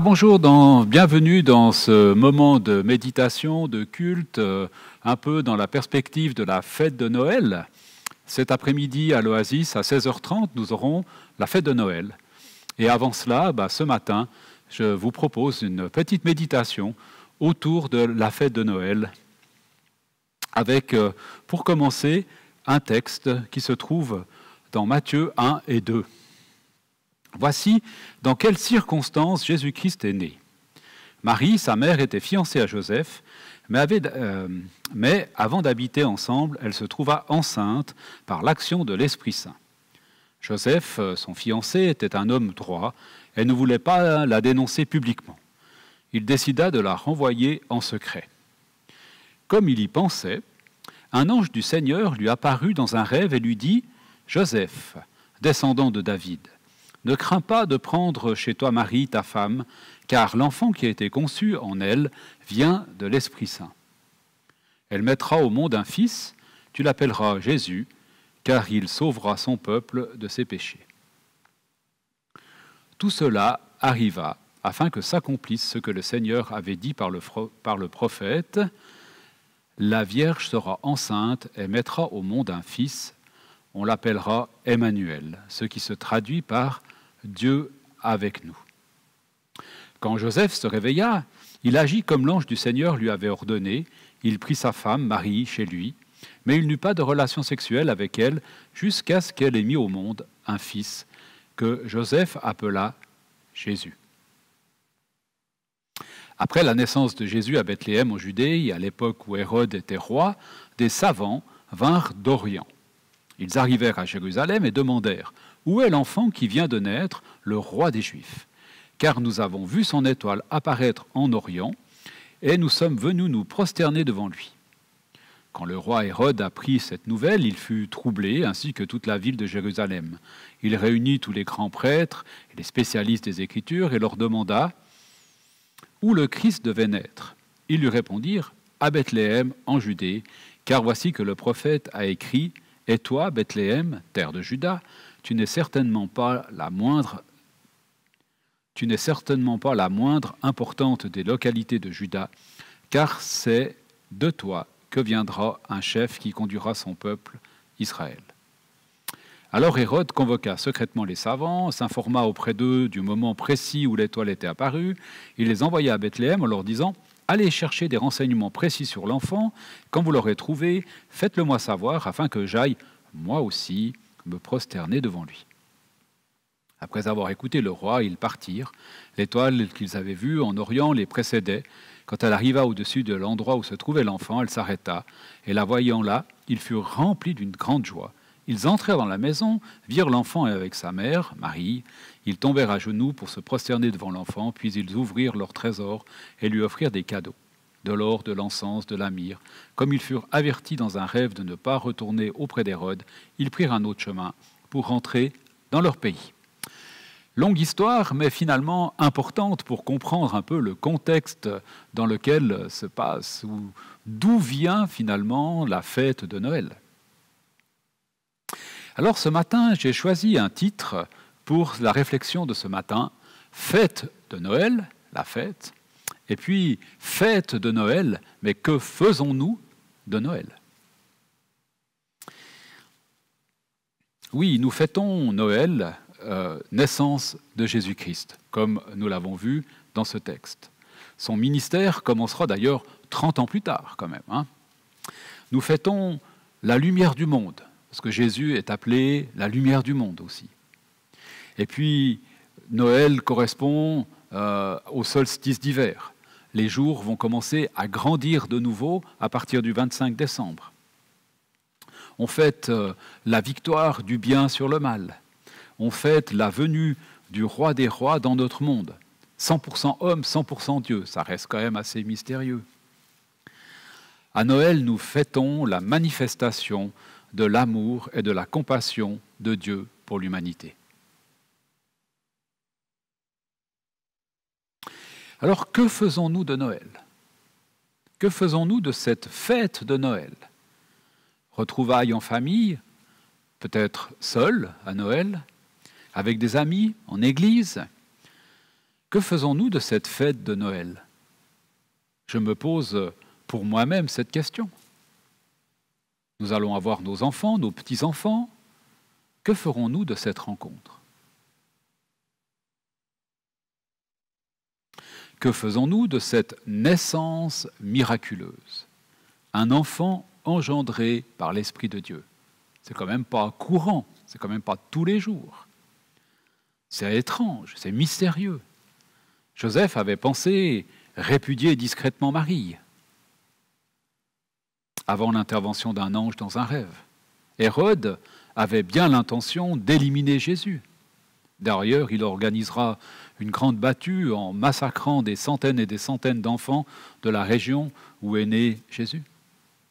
Bonjour, bienvenue dans ce moment de méditation, de culte, un peu dans la perspective de la fête de Noël. Cet après-midi à l'Oasis, à 16h30, nous aurons la fête de Noël. Et avant cela, ce matin, je vous propose une petite méditation autour de la fête de Noël, avec, pour commencer, un texte qui se trouve dans Matthieu 1 et 2. Voici dans quelles circonstances Jésus-Christ est né. Marie, sa mère, était fiancée à Joseph, mais avant d'habiter ensemble, elle se trouva enceinte par l'action de l'Esprit Saint. Joseph, son fiancé, était un homme droit et ne voulait pas la dénoncer publiquement. Il décida de la renvoyer en secret. Comme il y pensait, un ange du Seigneur lui apparut dans un rêve et lui dit « Joseph, descendant de David, ne crains pas de prendre chez toi Marie, ta femme, car l'enfant qui a été conçu en elle vient de l'Esprit Saint. Elle mettra au monde un fils, tu l'appelleras Jésus, car il sauvera son peuple de ses péchés. » Tout cela arriva afin que s'accomplisse ce que le Seigneur avait dit par le prophète. La Vierge sera enceinte et mettra au monde un fils. On l'appellera Emmanuel, ce qui se traduit par Dieu avec nous. Quand Joseph se réveilla, il agit comme l'ange du Seigneur lui avait ordonné. Il prit sa femme, Marie, chez lui, mais il n'eut pas de relation sexuelle avec elle jusqu'à ce qu'elle ait mis au monde un fils que Joseph appela Jésus. Après la naissance de Jésus à Bethléem en Judée, à l'époque où Hérode était roi, des savants vinrent d'Orient. Ils arrivèrent à Jérusalem et demandèrent « Où est l'enfant qui vient de naître, le roi des Juifs ? Car nous avons vu son étoile apparaître en Orient, et nous sommes venus nous prosterner devant lui. » Quand le roi Hérode apprit cette nouvelle, il fut troublé, ainsi que toute la ville de Jérusalem. Il réunit tous les grands prêtres et les spécialistes des Écritures et leur demanda où le Christ devait naître. Ils lui répondirent « À Bethléem, en Judée, car voici que le prophète a écrit « Et toi, Bethléem, terre de Juda, tu n'es certainement pas la moindre importante des localités de Juda, car c'est de toi que viendra un chef qui conduira son peuple, Israël. » Alors Hérode convoqua secrètement les savants, s'informa auprès d'eux du moment précis où l'étoile était apparue. Il les envoya à Bethléem en leur disant « Allez chercher des renseignements précis sur l'enfant. Quand vous l'aurez trouvé, faites-le moi savoir afin que j'aille, moi aussi, me prosterner devant lui. » Après avoir écouté le roi, ils partirent. L'étoile qu'ils avaient vue en Orient les précédait. Quand elle arriva au-dessus de l'endroit où se trouvait l'enfant, elle s'arrêta. Et la voyant là, ils furent remplis d'une grande joie. Ils entrèrent dans la maison, virent l'enfant avec sa mère, Marie. Ils tombèrent à genoux pour se prosterner devant l'enfant, puis ils ouvrirent leur trésor et lui offrirent des cadeaux, de l'or, de l'encens, de la myrrhe. Comme ils furent avertis dans un rêve de ne pas retourner auprès d'Hérode, ils prirent un autre chemin pour rentrer dans leur pays. Longue histoire, mais finalement importante pour comprendre un peu le contexte dans lequel se passe, ou d'où vient finalement la fête de Noël. Alors ce matin, j'ai choisi un titre pour la réflexion de ce matin, Fête de Noël, la fête, et puis fête de Noël, mais que faisons-nous de Noël ? Oui, nous fêtons Noël, naissance de Jésus-Christ, comme nous l'avons vu dans ce texte. Son ministère commencera d'ailleurs 30 ans plus tard quand même. Nous fêtons la lumière du monde, parce que Jésus est appelé la lumière du monde aussi. Et puis, Noël correspond au solstice d'hiver. Les jours vont commencer à grandir de nouveau à partir du 25 décembre. On fête la victoire du bien sur le mal. On fête la venue du roi des rois dans notre monde. 100% homme, 100% Dieu. Ça reste quand même assez mystérieux. À Noël, nous fêtons la manifestation de l'amour et de la compassion de Dieu pour l'humanité. Alors, que faisons-nous de Noël ? Que faisons-nous de cette fête de Noël ? Retrouvailles en famille, peut-être seul à Noël, avec des amis, en église. Que faisons-nous de cette fête de Noël? Je me pose pour moi-même cette question. Nous allons avoir nos enfants, nos petits-enfants. Que ferons-nous de cette rencontre? Que faisons-nous de cette naissance miraculeuse? Un enfant engendré par l'Esprit de Dieu. C'est quand même pas courant, c'est quand même pas tous les jours. C'est étrange, c'est mystérieux. Joseph avait pensé répudier discrètement Marie avant l'intervention d'un ange dans un rêve. Hérode avait bien l'intention d'éliminer Jésus. D'ailleurs, il organisera une grande battue en massacrant des centaines et des centaines d'enfants de la région où est né Jésus,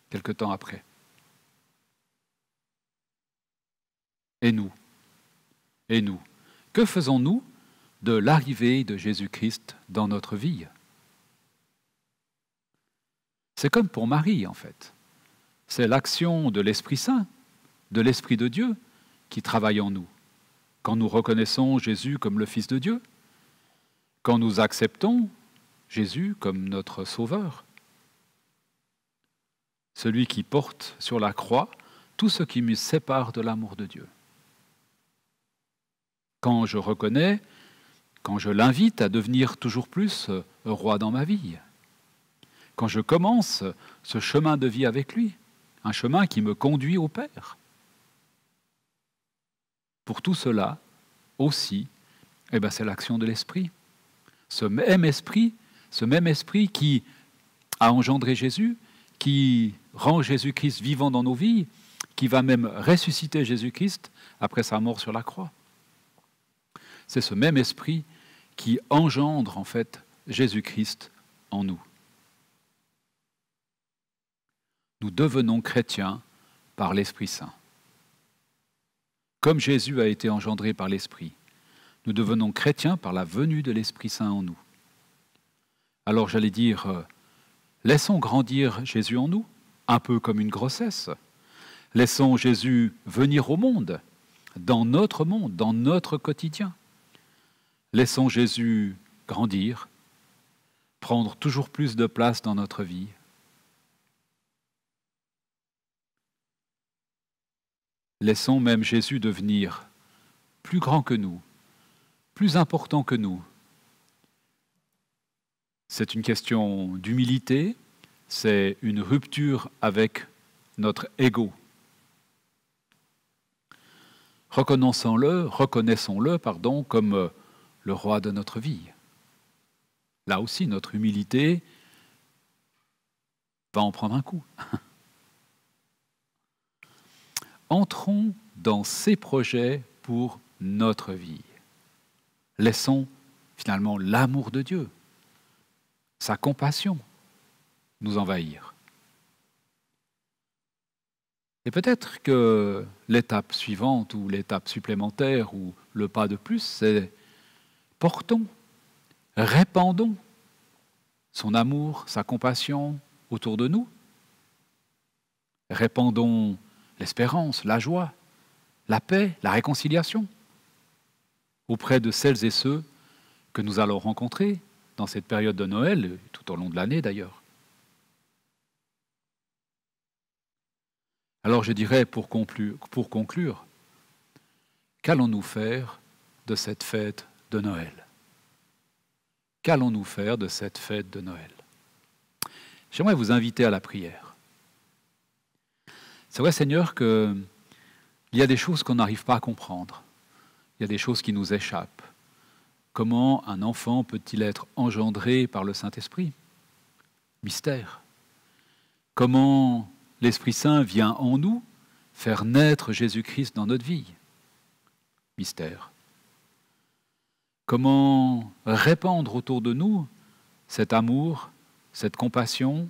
quelque temps après. Et nous? Et nous? Que faisons-nous de l'arrivée de Jésus-Christ dans notre vie? C'est comme pour Marie, en fait. C'est l'action de l'Esprit Saint, de l'Esprit de Dieu, qui travaille en nous. Quand nous reconnaissons Jésus comme le Fils de Dieu, quand nous acceptons Jésus comme notre Sauveur, celui qui porte sur la croix tout ce qui me sépare de l'amour de Dieu. Quand je reconnais, quand je l'invite à devenir toujours plus roi dans ma vie, quand je commence ce chemin de vie avec lui, un chemin qui me conduit au Père. Pour tout cela, aussi, c'est l'action de l'Esprit. Ce même esprit qui a engendré Jésus, qui rend Jésus-Christ vivant dans nos vies, qui va même ressusciter Jésus-Christ après sa mort sur la croix. C'est ce même esprit qui engendre en fait Jésus-Christ en nous. Nous devenons chrétiens par l'Esprit Saint. Comme Jésus a été engendré par l'Esprit, nous devenons chrétiens par la venue de l'Esprit Saint en nous. Alors j'allais dire, laissons grandir Jésus en nous, un peu comme une grossesse. Laissons Jésus venir au monde, dans notre quotidien. Laissons Jésus grandir, prendre toujours plus de place dans notre vie. Laissons même Jésus devenir plus grand que nous, plus important que nous. C'est une question d'humilité, c'est une rupture avec notre ego. Reconnaissons-le comme le roi de notre vie. Là aussi, notre humilité va en prendre un coup. Entrons dans ses projets pour notre vie. Laissons finalement l'amour de Dieu, sa compassion nous envahir. Et peut-être que l'étape suivante ou l'étape supplémentaire ou le pas de plus, c'est portons, répandons son amour, sa compassion autour de nous. Répandons l'espérance, la joie, la paix, la réconciliation auprès de celles et ceux que nous allons rencontrer dans cette période de Noël, tout au long de l'année d'ailleurs. Alors je dirais pour conclure, qu'allons-nous faire de cette fête de Noël? Qu'allons-nous faire de cette fête de Noël? J'aimerais vous inviter à la prière. C'est vrai, Seigneur, qu'il y a des choses qu'on n'arrive pas à comprendre. Il y a des choses qui nous échappent. Comment un enfant peut-il être engendré par le Saint-Esprit? Mystère. Comment l'Esprit Saint vient en nous faire naître Jésus-Christ dans notre vie? Mystère. Comment répandre autour de nous cet amour, cette compassion?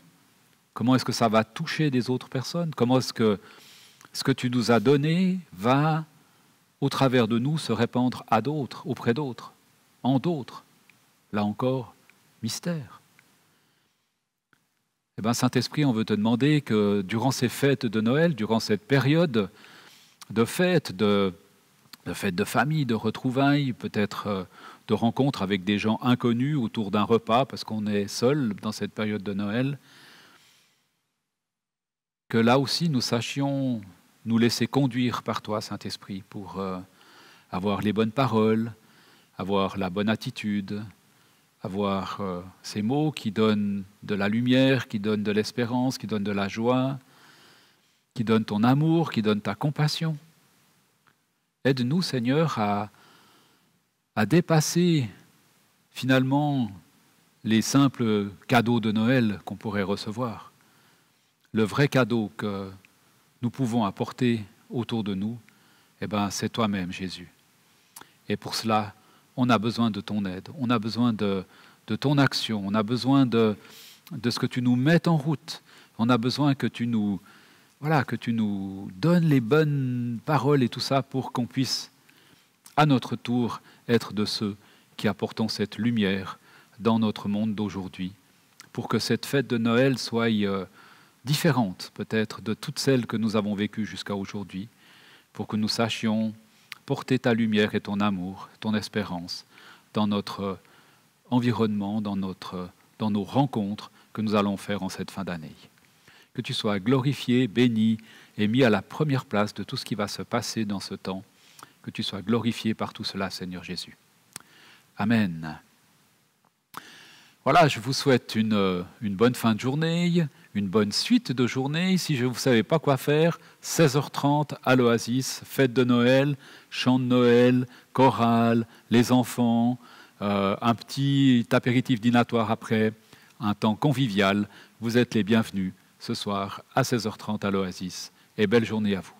Comment est-ce que ça va toucher des autres personnes? Comment est-ce que ce que tu nous as donné va, au travers de nous, se répandre à d'autres, auprès d'autres, en d'autres? Là encore, mystère. Eh bien, Saint-Esprit, on veut te demander que durant ces fêtes de Noël, durant cette période de fêtes, de famille, de retrouvailles, peut-être de rencontres avec des gens inconnus autour d'un repas, parce qu'on est seul dans cette période de Noël, que là aussi nous sachions nous laisser conduire par toi, Saint-Esprit, pour avoir les bonnes paroles, avoir la bonne attitude, avoir ces mots qui donnent de la lumière, qui donnent de l'espérance, qui donnent de la joie, qui donnent ton amour, qui donnent ta compassion. Aide-nous, Seigneur, à dépasser finalement les simples cadeaux de Noël qu'on pourrait recevoir. Le vrai cadeau que nous pouvons apporter autour de nous, eh ben, c'est toi-même, Jésus. Et pour cela, on a besoin de ton aide, on a besoin de ton action, on a besoin de ce que tu nous mettes en route, on a besoin que tu nous donnes les bonnes paroles et tout ça pour qu'on puisse, à notre tour, être de ceux qui apportons cette lumière dans notre monde d'aujourd'hui, pour que cette fête de Noël soit différente peut-être de toutes celles que nous avons vécues jusqu'à aujourd'hui, pour que nous sachions porter ta lumière et ton amour, ton espérance dans notre environnement, dans nos rencontres que nous allons faire en cette fin d'année. Que tu sois glorifié, béni et mis à la première place de tout ce qui va se passer dans ce temps. Que tu sois glorifié par tout cela, Seigneur Jésus. Amen. Voilà, je vous souhaite une bonne fin de journée, une bonne suite de journée. Si vous ne savez pas quoi faire, 16h30 à l'Oasis, fête de Noël, chant de Noël, chorale, les enfants, un petit apéritif dînatoire après, un temps convivial. Vous êtes les bienvenus ce soir à 16h30 à l'Oasis. Et belle journée à vous.